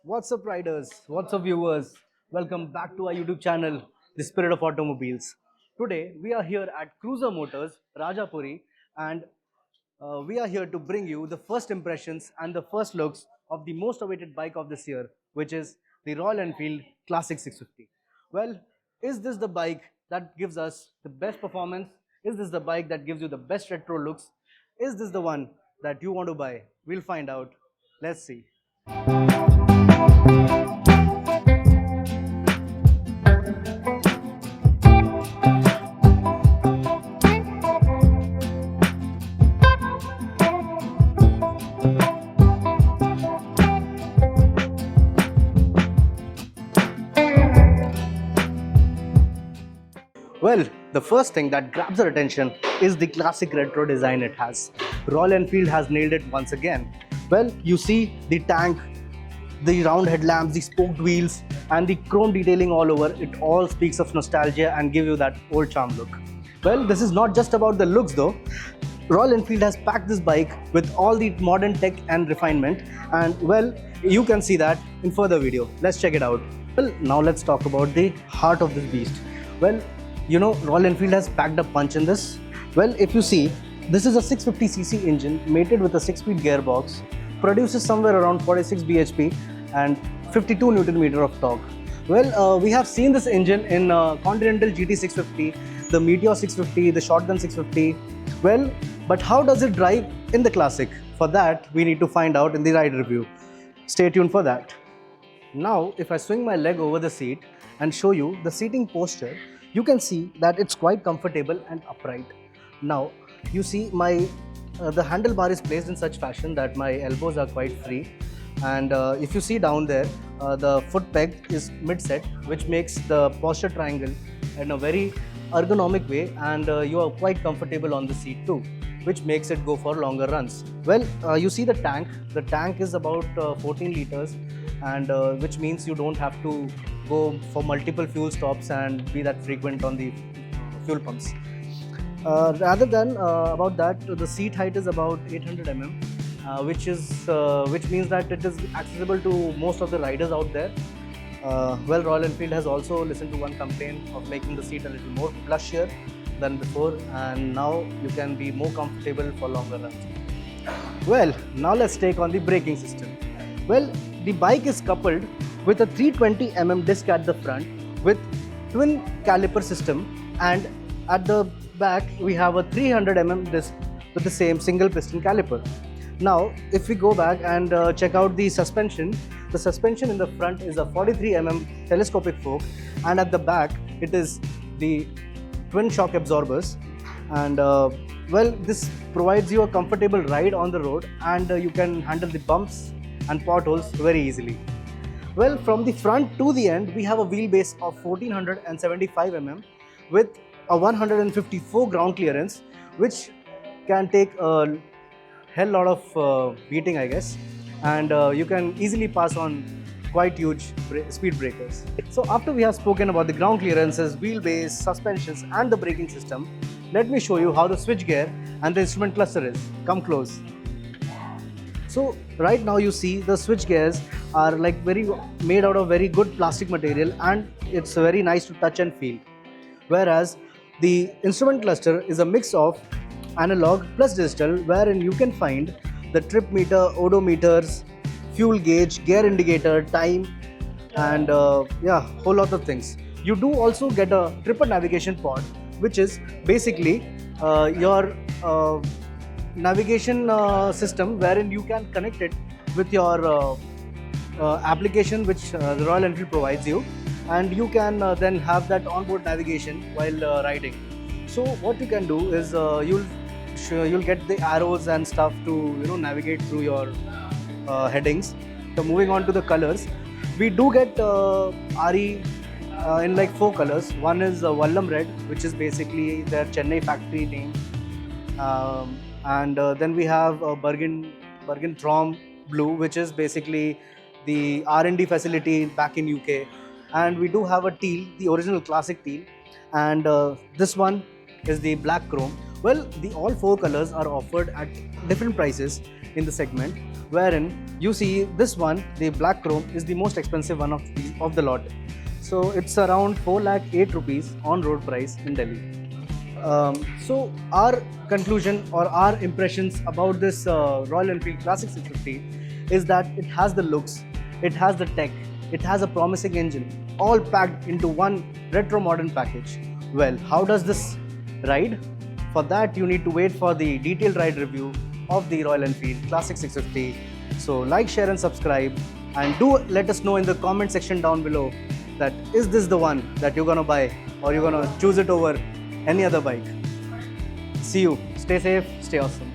What's up, riders? What's up, viewers? Welcome back to our YouTube channel, The Spirit of Automobiles. Today, we are here at Cruiser Motors, Rajapuri, and we are here to bring you the first impressions and the first looks of the most awaited bike of this year, which is the Royal Enfield Classic 650. Well, is this the bike that gives us the best performance? Is this the bike that gives you the best retro looks? Is this the one that you want to buy? We'll find out. Let's see. Well, the first thing that grabs our attention is the classic retro design it has. Royal Enfield has nailed it once again. Well, you see the tank, the round headlamps, the spoked wheels, and the chrome detailing all over. It all speaks of nostalgia and give you that old charm look. Well, this is not just about the looks though. Royal Enfield has packed this bike with all the modern tech and refinement, and well, you can see that in further video. Let's check it out. Well, now let's talk about the heart of this beast. Well, you know, Royal Enfield has packed a punch in this. Well, if you see, this is a 650cc engine mated with a 6-speed gearbox, produces somewhere around 46 bhp and 52 Newton meter of torque. Well, we have seen this engine in Continental GT 650, the Meteor 650, the Shotgun 650. Well, but how does it drive in the Classic? For that, we need to find out in the ride review. Stay tuned for that. Now, if I swing my leg over the seat and show you the seating posture, you can see that it's quite comfortable and upright. Now, you see the handlebar is placed in such fashion that my elbows are quite free, and if you see down there, the foot peg is mid-set, which makes the posture triangle in a very ergonomic way, and you are quite comfortable on the seat too, which makes it go for longer runs. Well, you see the tank is about 14 liters, and which means you don't have to go for multiple fuel stops and be that frequent on the fuel pumps. Rather than about that, the seat height is about 800 mm, which means that it is accessible to most of the riders out there. Well, Royal Enfield has also listened to one complaint of making the seat a little more plushier than before, and now you can be more comfortable for longer runs. Well, now let's take on the braking system. Well, the bike is coupled with a 320 mm disc at the front with twin caliper system, and at the back we have a 300 mm disc with the same single piston caliper. Now, if we go back and check out the suspension in the front is a 43 mm telescopic fork, and at the back it is the twin shock absorbers, and well, this provides you a comfortable ride on the road, and you can handle the bumps and potholes very easily. Well, from the front to the end, we have a wheelbase of 1475 mm with a 154 ground clearance, which can take a hell lot of beating, I guess, and you can easily pass on quite huge speed breakers. So after we have spoken about the ground clearances, wheelbase, suspensions and the braking system, let me show you how the switchgear and the instrument cluster is. Come close. So right now you see the switch gears are like made out of very good plastic material, and it's very nice to touch and feel. Whereas the instrument cluster is a mix of analog plus digital, wherein you can find the trip meter, odometers, fuel gauge, gear indicator, time, and yeah, whole lot of things. You do also get a tripper navigation pod, which is basically your navigation system, wherein you can connect it with your application which the Royal Enfield provides you, and you can then have that onboard navigation while riding. So what you can do is you'll get the arrows and stuff to navigate through your headings. So moving on to the colors, we do get RE in like 4 colors. One is Vallam Red, which is basically their Chennai factory name. And then we have Bergen Trom Blue, which is basically the R&D facility back in UK. And we do have a teal, the original classic teal. And this one is the black chrome. Well, the all four colors are offered at different prices in the segment, wherein you see this one, the black chrome, is the most expensive one of the lot. So it's around 4 lakh 8 rupees on road price in Delhi. So our conclusion or our impressions about this Royal Enfield Classic 650 is that it has the looks, it has the tech, it has a promising engine, all packed into one retro modern package. Well, how does this ride? For that, you need to wait for the detailed ride review of the Royal Enfield Classic 650. So like, share and subscribe, and do let us know in the comment section down below that is this the one that you're gonna buy or you're gonna choose it over any other bike. See you. Stay safe, stay awesome.